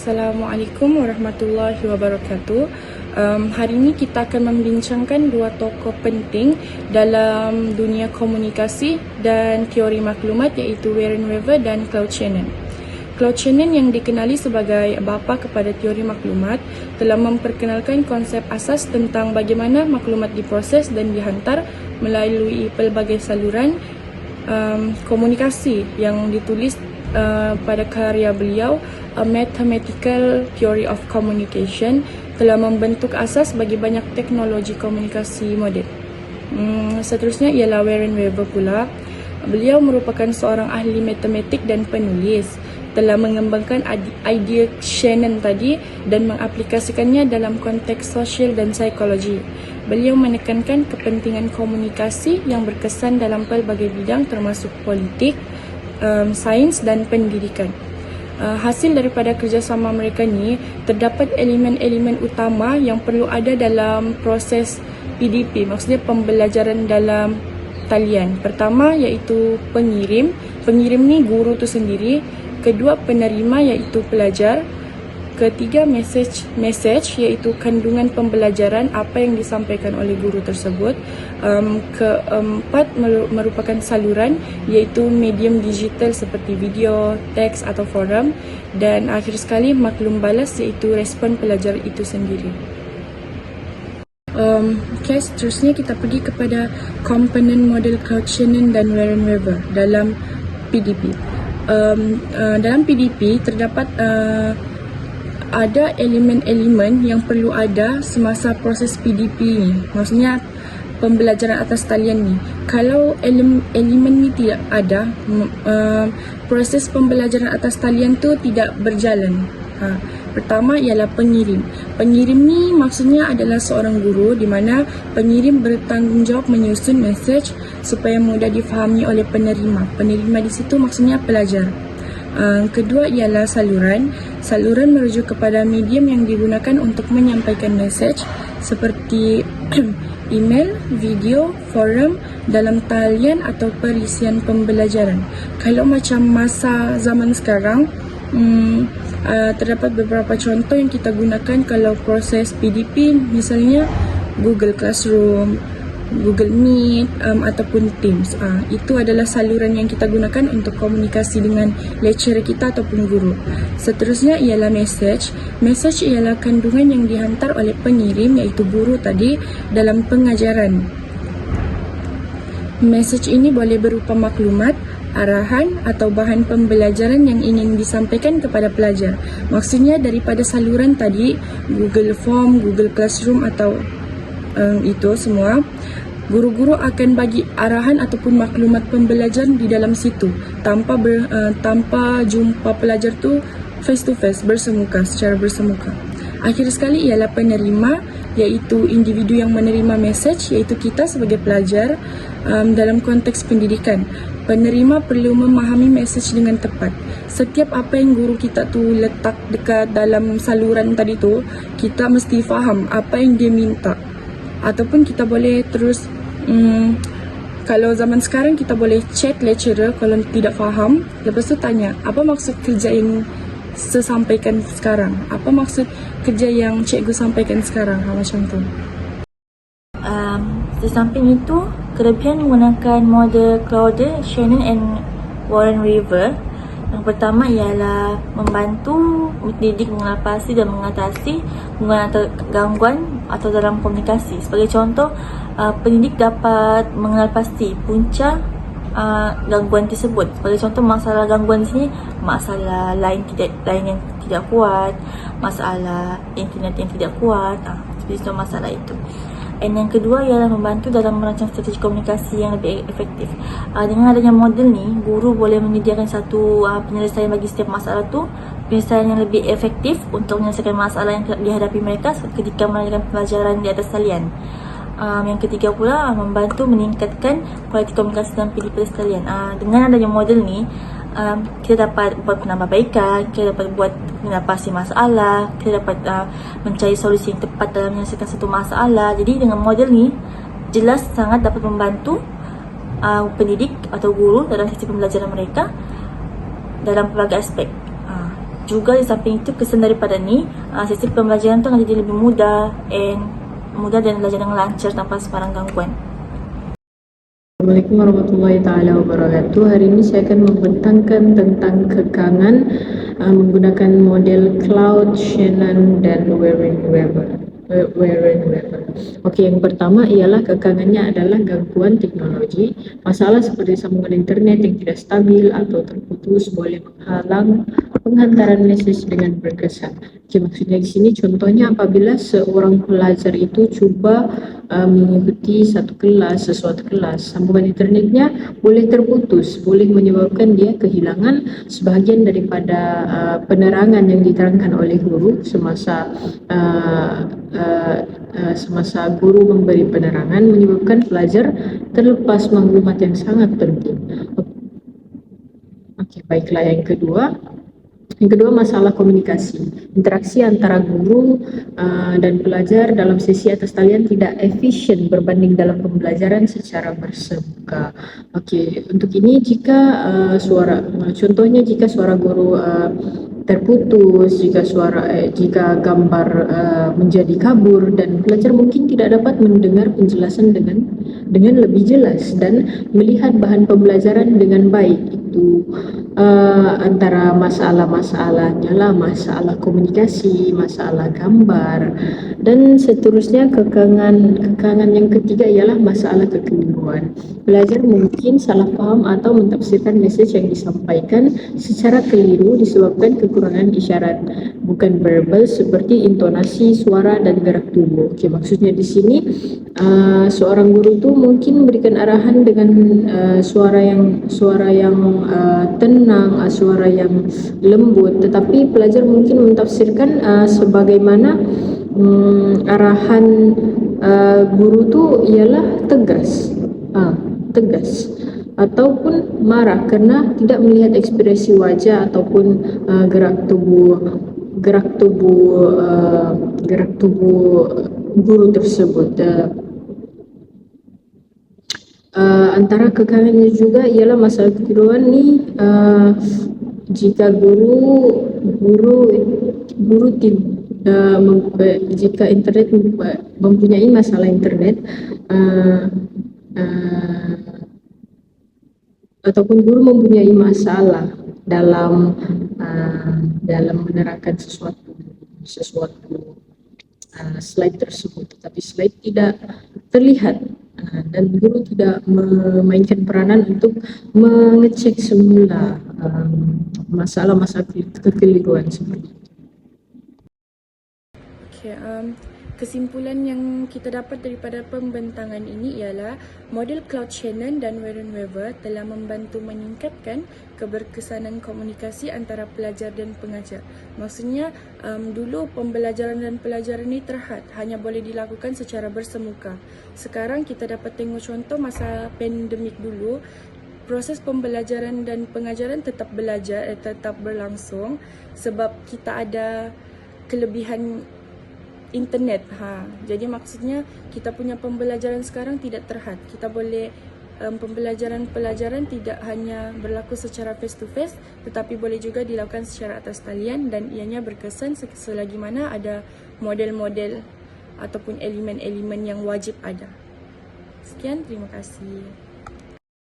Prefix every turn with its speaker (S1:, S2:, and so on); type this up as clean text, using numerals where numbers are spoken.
S1: Assalamualaikum warahmatullahi wabarakatuh. Hari ini kita akan membincangkan dua tokoh penting dalam dunia komunikasi dan teori maklumat, iaitu Warren Weaver dan Claude Shannon. Claude Shannon, yang dikenali sebagai bapa kepada teori maklumat, telah memperkenalkan konsep asas tentang bagaimana maklumat diproses dan dihantar melalui pelbagai saluran komunikasi yang ditulis pada karya beliau, A Mathematical Theory of Communication, telah membentuk asas bagi banyak teknologi komunikasi moden. Seterusnya ialah Warren Weaver pula. Beliau merupakan seorang ahli matematik dan penulis, telah mengembangkan idea Shannon tadi dan mengaplikasikannya dalam konteks sosial dan psikologi. Beliau menekankan kepentingan komunikasi yang berkesan dalam pelbagai bidang termasuk politik, sains dan pendidikan. Hasil daripada kerjasama mereka ni, terdapat elemen-elemen utama yang perlu ada dalam proses PDP, maksudnya pembelajaran dalam talian. Pertama iaitu pengirim. Pengirim ni guru tu sendiri. Kedua, penerima iaitu pelajar. Ketiga, message iaitu kandungan pembelajaran, apa yang disampaikan oleh guru tersebut. Keempat, merupakan saluran iaitu medium digital seperti video, teks atau forum. Dan akhir sekali, maklum balas iaitu respon pelajar itu sendiri. Seterusnya kita pergi kepada komponen model Claude Shannon dan Warren Weaver dalam PDP. Dalam PDP terdapat ada elemen-elemen yang perlu ada semasa proses PDP ni. Maksudnya pembelajaran atas talian ni. Kalau elemen ni tidak ada, proses pembelajaran atas talian tu tidak berjalan. Pertama ialah pengirim. Pengirim ni maksudnya adalah seorang guru di mana pengirim bertanggungjawab menyusun mesej supaya mudah difahami oleh penerima. Penerima di situ maksudnya pelajar. Kedua ialah saluran. Saluran merujuk kepada medium yang digunakan untuk menyampaikan mesej seperti email, video, forum dalam talian atau perisian pembelajaran. Kalau macam masa zaman sekarang, terdapat beberapa contoh yang kita gunakan kalau proses PDP, misalnya Google Classroom, Google Meet ataupun Teams. Itu adalah saluran yang kita gunakan untuk komunikasi dengan lecturer kita ataupun guru. Seterusnya ialah message. Message ialah kandungan yang dihantar oleh pengirim iaitu guru tadi dalam pengajaran. Message ini boleh berupa maklumat, arahan atau bahan pembelajaran yang ingin disampaikan kepada pelajar. Maksudnya daripada saluran tadi, Google Form, Google Classroom atau itu semua, guru-guru akan bagi arahan ataupun maklumat pembelajaran di dalam situ tanpa jumpa pelajar tu face to face, secara bersemuka. Akhir sekali ialah penerima, iaitu individu yang menerima message, iaitu kita sebagai pelajar. Dalam konteks pendidikan, penerima perlu memahami message dengan tepat. Setiap apa yang guru kita tu letak dekat dalam saluran tadi tu, kita mesti faham apa yang dia minta. Ataupun kita boleh terus, kalau zaman sekarang kita boleh chat lecturer kalau tidak faham, lepas tu tanya apa maksud kerja yang saya sampaikan sekarang, apa maksud kerja yang cikgu sampaikan sekarang, macam tu.
S2: Di samping itu, kelebihan menggunakan model Claude Shannon and Warren Weaver, yang pertama ialah membantu mendidik, mengatasi dan mengatasi gangguan atau dalam komunikasi. Sebagai contoh, pendidik dapat mengenal pasti punca gangguan tersebut. Sebagai contoh, masalah gangguan di sini, masalah line yang tidak kuat, masalah internet yang tidak kuat, seperti itu masalah itu. Dan yang kedua ialah membantu dalam merancang strategi komunikasi yang lebih efektif. Dengan adanya model ni, guru boleh menyediakan satu penyelesaian bagi setiap masalah tu, penyelesaian yang lebih efektif untuk menyelesaikan masalah yang dihadapi mereka ketika melanjutkan pelajaran di atas talian. Yang ketiga pula, membantu meningkatkan kualiti komunikasi dan PDP sekalian. Dengan adanya model ni, kita dapat buat penambahbaikan, kita dapat buat mengatasi masalah, kita dapat mencari solusi yang tepat dalam menyelesaikan satu masalah. Jadi dengan model ni jelas sangat dapat membantu pendidik atau guru dalam sisi pembelajaran mereka dalam pelbagai aspek. juga di samping itu kesan daripada ni, sesi pembelajaran tu akan jadi lebih mudah dan belajar dengan lancar tanpa sebarang gangguan.
S3: Assalamualaikum warahmatullahi taala wabarakatuh. Hari ini saya akan membentangkan tentang kekangan menggunakan model Cloud, Shannon dan Weber. Okey, yang pertama ialah kekangannya adalah gangguan teknologi. Masalah seperti sambungan internet yang tidak stabil atau terputus boleh menghalang penghantaran mesej dengan berkesan. Okey, maksudnya di sini contohnya apabila seorang pelajar itu cuba mengikuti sesuatu kelas, sambungan internetnya boleh terputus, boleh menyebabkan dia kehilangan sebahagian daripada penerangan yang diterangkan oleh guru semasa guru memberi penerangan, menyebabkan pelajar terlepas maklumat yang sangat penting. Okey, baiklah, yang kedua masalah komunikasi. Interaksi antara guru dan pelajar dalam sesi atas talian tidak efisien berbanding dalam pembelajaran secara bersemuka. Okey, untuk ini jika contohnya jika suara guru terputus, jika gambar menjadi kabur dan pelajar mungkin tidak dapat mendengar penjelasan dengan lebih jelas dan melihat bahan pembelajaran dengan baik. Itu antara masalah-masalahnya lah, masalah komunikasi, masalah gambar, dan seterusnya. Kekangan yang ketiga ialah masalah kekeliruan. Pelajar mungkin salah faham atau mentafsirkan mesej yang disampaikan secara keliru disebabkan kekurangan isyarat bukan verbal seperti intonasi, suara dan gerak tubuh. Okey, maksudnya di sini seorang guru tu mungkin memberikan arahan dengan suara yang tenang, suara yang lembut, tetapi pelajar mungkin mentafsirkan sebagaimana arahan guru tu ialah tegas ataupun marah kerana tidak melihat ekspresi wajah ataupun gerak tubuh guru tersebut. Antara kekangannya juga ialah masalah kekeliruan ni, jika jika internet mempunyai masalah internet ataupun guru mempunyai masalah dalam menerangkan sesuatu slide tersebut, tetapi slide tidak terlihat dan guru tidak memainkan peranan untuk mengecek semula masalah-masalah kekeliruan seperti itu.
S1: Okay, kesimpulan yang kita dapat daripada pembentangan ini ialah model Cloud, Shannon dan Weber telah membantu meningkatkan keberkesanan komunikasi antara pelajar dan pengajar. Maksudnya dulu pembelajaran dan pelajaran ini terhad, hanya boleh dilakukan secara bersemuka. Sekarang kita dapat tengok contoh masa pandemik dulu, proses pembelajaran dan pengajaran tetap berlangsung sebab kita ada kelebihan internet. Jadi maksudnya kita punya pembelajaran sekarang tidak terhad. Kita boleh pelajaran tidak hanya berlaku secara face to face, tetapi boleh juga dilakukan secara atas talian dan ianya berkesan selagi mana ada model-model ataupun elemen-elemen yang wajib ada. Sekian, terima kasih.